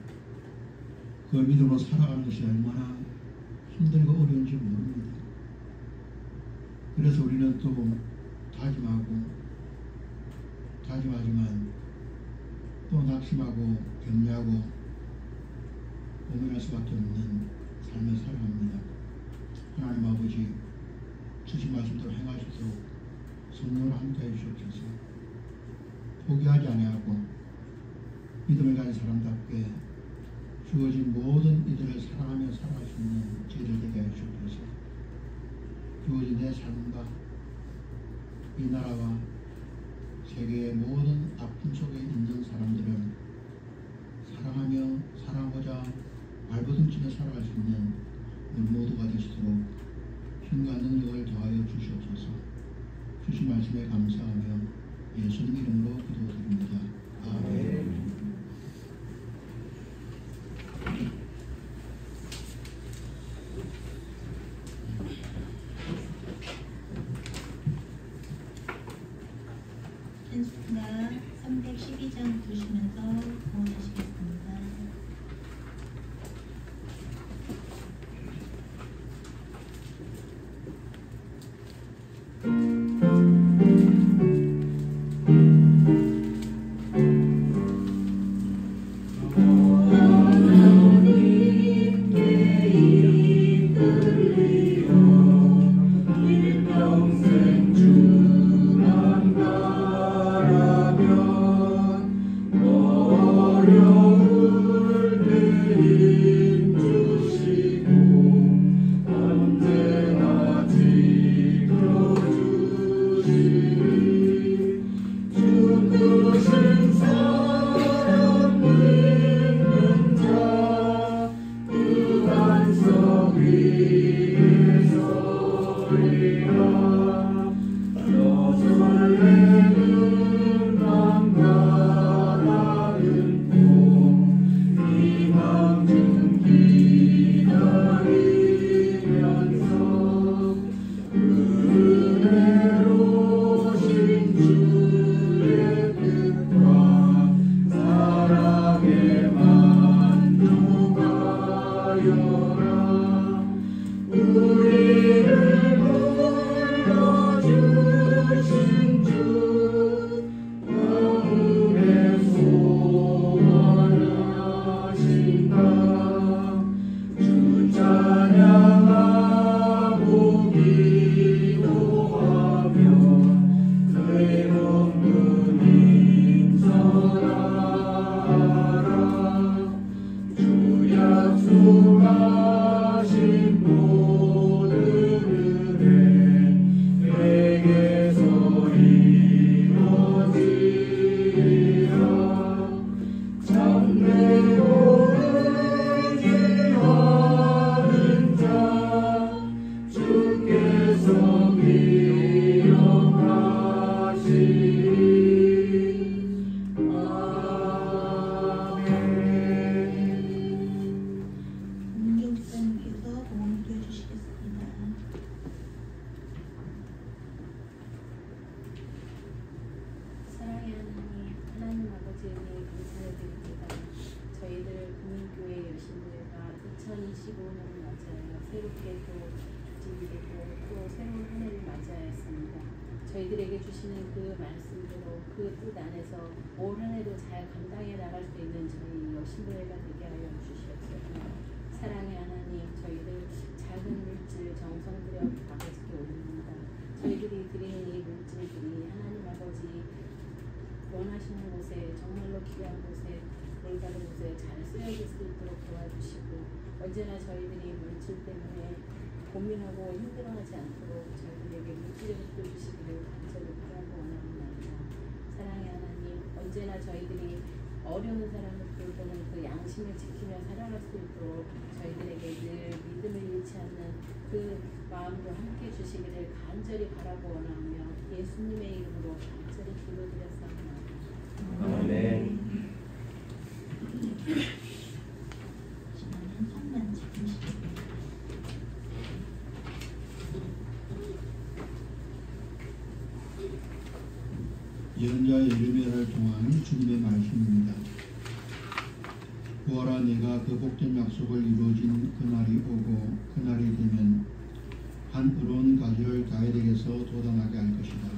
그 믿음으로 살아가는 것이 얼마나 힘들고 어려운지 모릅니다. 그래서 우리는 또 다짐하지만 또 낙심하고 염려하고 고민할 수밖에 없는 삶을 살아갑니다. 하나님 아버지, 주신 말씀대로 행하시도록 성령으로 함께해 주시옵소서. 포기하지 아니하고 믿음을 가진 사람답게 주어진 모든 이들을 사랑하며 살아갈 수 있는 저희들 되게 해 주옵소서. 주어진 내 삶과 이 나라와 세계의 모든 아픔 속에 있는 사람들을 사랑하며 사랑하고자 발버둥치며 살아갈 수 있는 우리 모두가 되시도록 힘과 능력을 더하여 주시옵소서. 주신 말씀에 감사하며 손 드시면서 구원하시겠습니다. 저희들에게 주시는 그 말씀대로 그 뜻 안에서 올 한 해도 잘 감당해 나갈 수 있는 저희 여신부회가 되게 하여 주시옵소서. 사랑의 하나님, 저희들 작은 물질 정성 들여 아버지께 올립니다. 저희들이 드리는 이 물질들이 하나님 아버지 원하시는 곳에 정말로 귀한 곳에 올바른 곳에 잘 쓰여질 수 있도록 도와주시고 언제나 저희들이 물질 때문에 고민하고 힘들어하지 않도록 저희들에게 물질을 주시기를 간절히 바라고 원합니다. 사랑의 하나님, 언제나 저희들이 어려운 사람을 돌보는 그 양심을 지키며 살아갈 수 있도록 저희들에게 늘 믿음을 잃지 않는 그 마음으로 함께 주시기를 간절히 바라고 원하며 예수님의 이름으로 간절히 기도드렸습니다. 아멘. 시간은 손만 지키시고 예언자 예레미야를 통한 주님의 말씀입니다. 보아라, 내가 그 복된 약속을 이루어진 그날이 오고 그날이 되면 한 의로운 가지를 다윗에게서 돋아나게 할 것이다.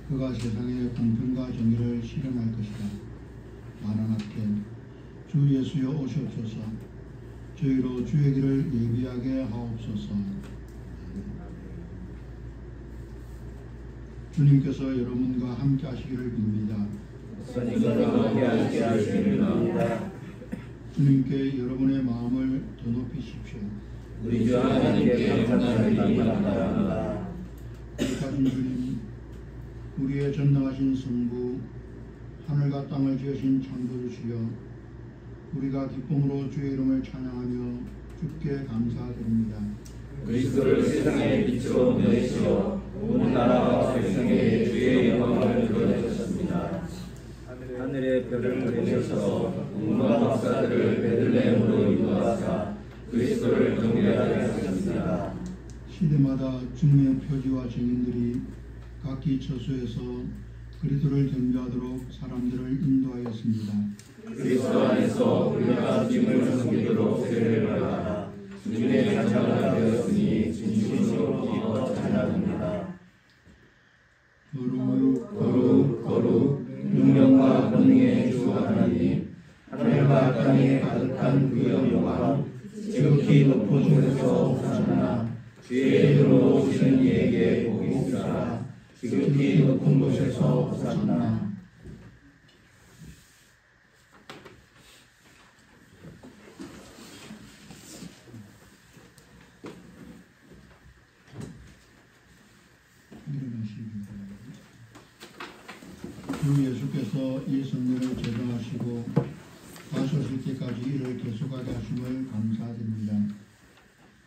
그가 세상에 공평과 정의를 실현할 것이다. 마라나테, 주 예수여 오시옵소서. 저희로 주의 길을 예비하게 하옵소서. 주님께서 여러분과 함께 하시기를 빕니다. 주님께 여러분의 마음을 더 높이십시오. 우리 주 하나님께 감사를 드립니다. 거룩하신 주님, 우리의 전능하신 성부, 하늘과 땅을 지으신 창조주시여, 우리가 기쁨으로 주의 이름을 찬양하며 주께 감사드립니다. 그리스도를 세상에 빛으로 보내시어 온 나라와 백성에게 주의 영광을 드러내셨습니다. 하늘의 별을 보내셔서 온갖 박사들을 베들레헴으로 인도하사 그리스도를 경배하게 하셨습니다. 시대마다 주님의 표지와 증인들이 각기 처소에서 그리스도를 경배하도록 사람들을 인도하였습니다. 그리스도 안에서 우리가 주님을 섬기도록 세례를 받아 주님의 자녀가 되었으니 진심으로 기뻐 찬양합니다. 거룩 능력과 권능의 주 하나님, 하늘과 땅에 가득한 그 영광, 지극히 높은 곳에서 호산나, 주의 이름으로 오시는 이에게 복이 있으라. 지극히 높은 곳에서 호산나. 주 예수께서 이 성령을 제정하시고 가셨을 때까지 이를 계속하게 하심을 감사드립니다.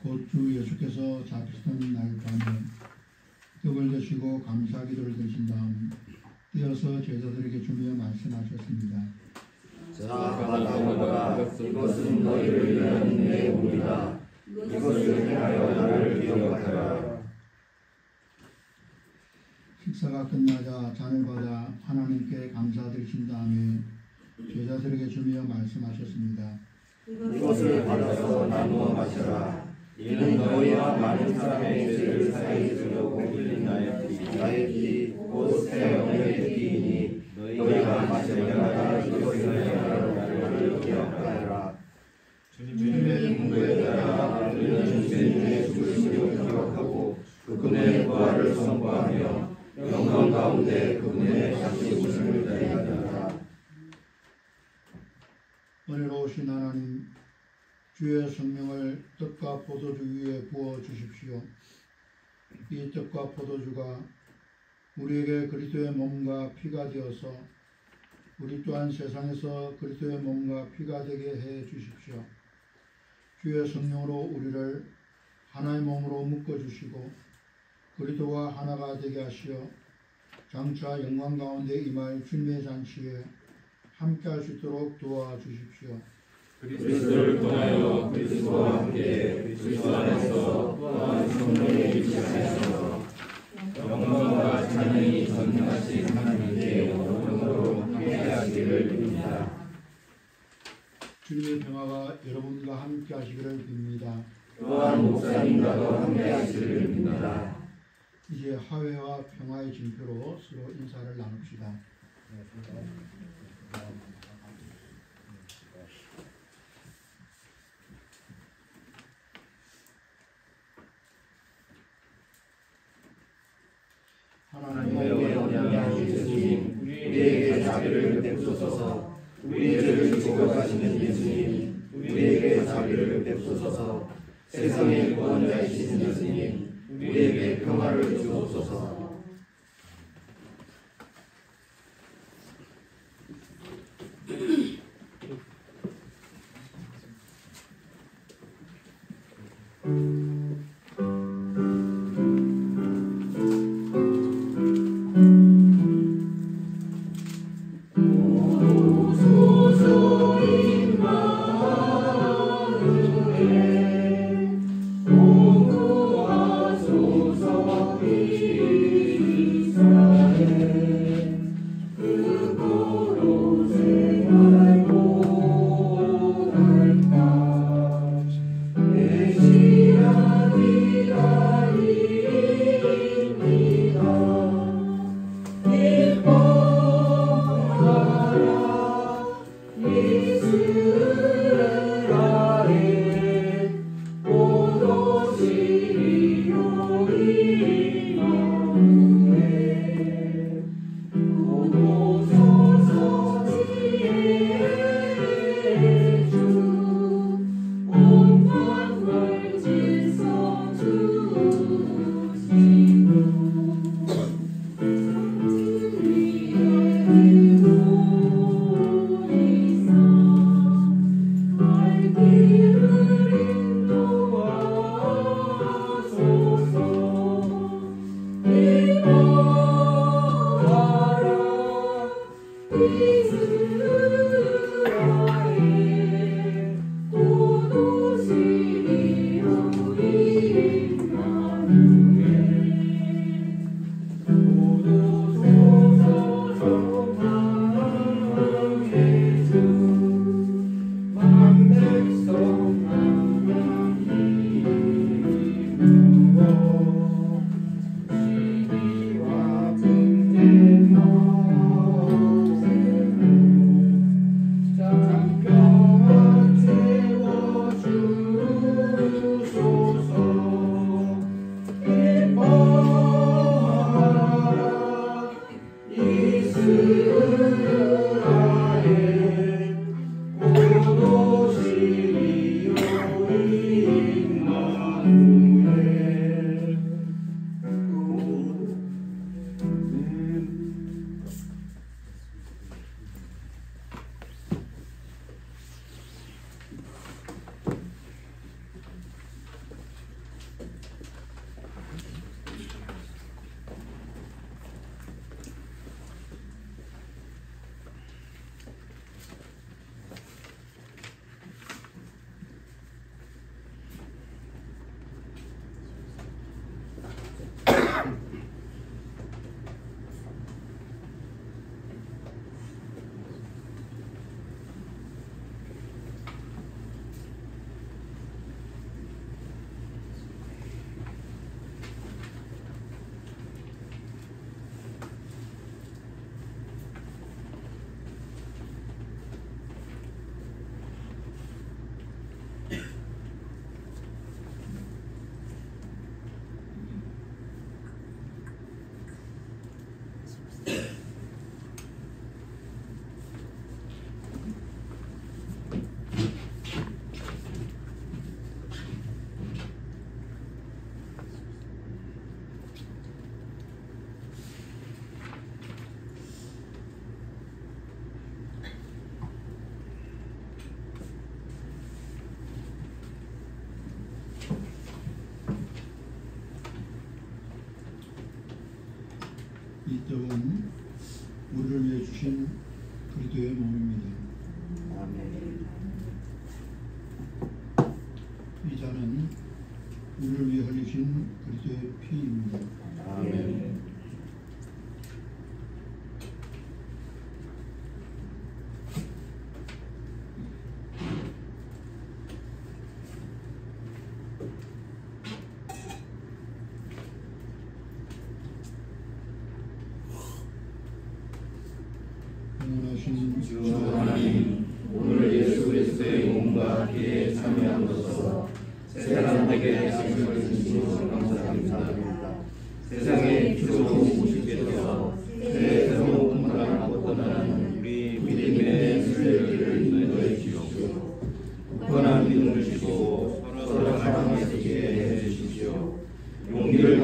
곧 주 예수께서 잡히던 날 밤에 떡을 드시고 감사기도를 드신 다음 떼어서 제자들에게 주며 말씀하셨습니다. 자, 받아먹어라. 이것은 너희를 위한 내 몸이다. 이것을 행하여 나를 기억하라. 식사가 끝나자 잔을 받아 하나님께 감사드리신 다음에 제자들에게 주며 말씀하셨습니다. 이것을 받아서 나누어 마시라. 이는 너희와 많은 사람의 죄를 사하여 주려고 흘린 나의 피, 곧 새 영의 피이니 너희가 마실 때마다 이것을 행하여 나를 기억하라. 주님의 공부에 따라 우리는 주님의 죽으심을 기억하고 그분의 부활을 선포하며 영광 가운데 그분의 다시 오심을 기다리라. 은혜로우신 하나님, 주의 성령을 떡과 포도주 위에 부어 주십시오. 이 떡과 포도주가 우리에게 그리스도의 몸과 피가 되어서 우리 또한 세상에서 그리스도의 몸과 피가 되게 해 주십시오. 주의 성령으로 우리를 하나의 몸으로 묶어 주시고 그리스도와 하나가 되게 하시어 장차 영광 가운데 임할 주님의 잔치에 함께 할 수 있도록 도와주십시오. 그리스도를 통하여 그리스도와 함께 그리스도 안에서 또한 성령의 일치 안에서 영광과 찬양이 전능하신 하나님께 영원토록 함께하시기를 빕니다. 주님의 평화가 여러분과 함께 하시기를 빕니다. 또한 목사님과도 함께하시기를 빕니다. 이제 화해와 평화의 징표로 서로 인사를 나눕시다. 하나님의 영향이 예수님, 우리에게 자비를 베푸소서. 우리 죄를 지고 가시는 예수님, 우리에게 자비를 베푸소서. 세상의 구원자이신 예수님, 우리에게 평화를 주옵소서.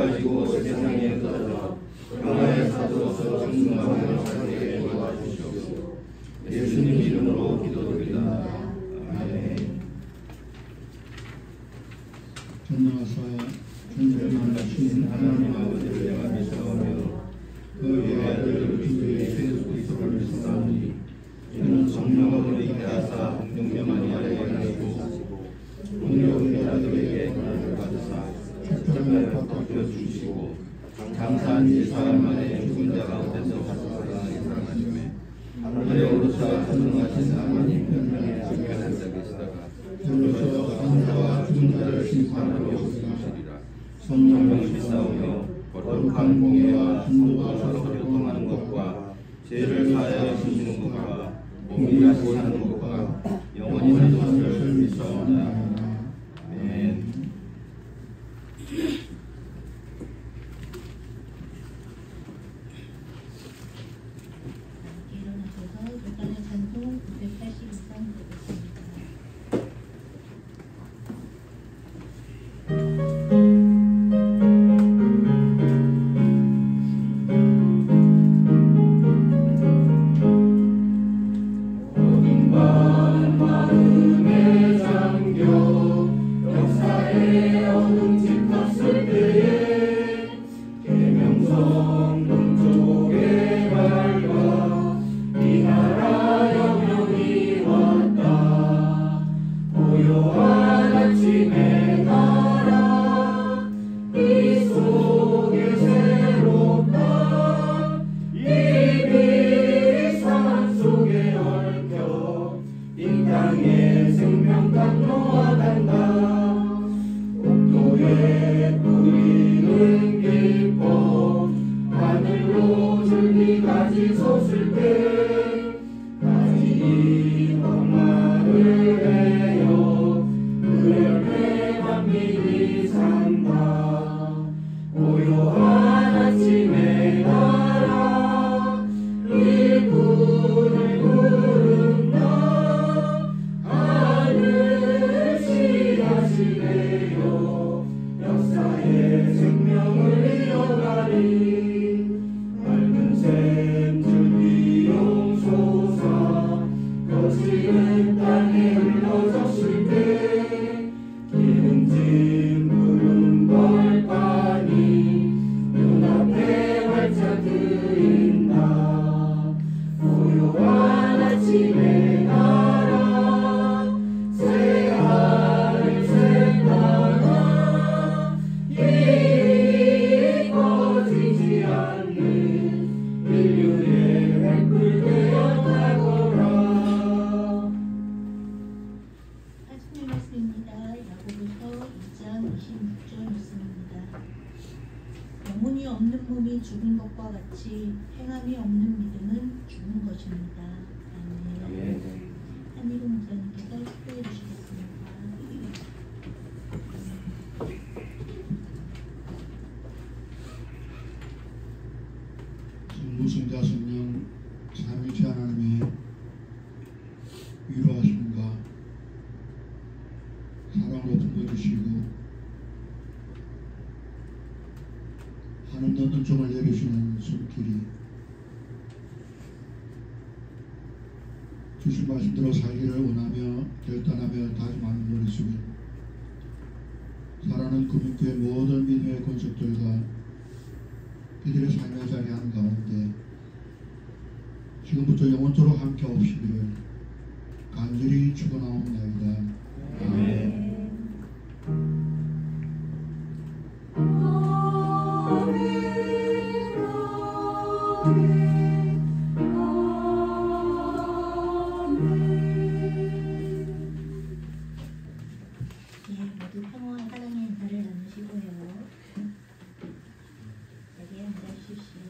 가지고 세상에 떠들어 평화의 사도로서 증거하는 자들에게 도와주시옵소서. 예수님 이름으로 기도드립니다. 아멘. 전능하사 존재만하신 하나님 아버지를 내가 믿사오며 그의 아들 주의 예수 그리스도를 믿사오니 이는 성령으로 있게 하사 용명하니 아래에 하시고 동료의 아들에게 권한을 받으사 특별하게 바꿔 주시고 장사한 지 사흘 만에 죽은 자 가운데서 살아나심에 하늘에 오르사 전능하신 하나님 편명에 앉아 계시다가 별로서 산자와 죽은 자를 심판하러 오시리라. 성령을 믿사오며 거룩한 공예와 진도가 서로 교통하는 것과 죄를 사하여 주시는 것과 몸이 다시 사는 것과 영원히 사는 것을 믿사옵나이다. 아멘. 일어나셔서 교단의 찬송 983 드리겠습니다. 영혼이 없는 몸이 죽은 것과 같이 행함이 없는 믿음은 죽은 것입니다. 아멘. 한일호 목사님께서 축도해 주시겠습니다. 성부성자 성령 삼위일체 하나님의 위로하심과 사랑으로 품어주시고 하늘 넣는 종을 내려주시는 손길이 주신 말씀대로 살기를 원하며 결단하며 다짐하는 우리 주님, 사랑하는 구민교회 모든 믿음의 권속들과 그들의 삶의 자리에 하는 가운데 지금부터 영원토록 함께 없시기를 간절히 축원하옵나이다. 아멘. 모두 평화와 사랑의 인사를 나누시고요. 여기에 앉아주십시오.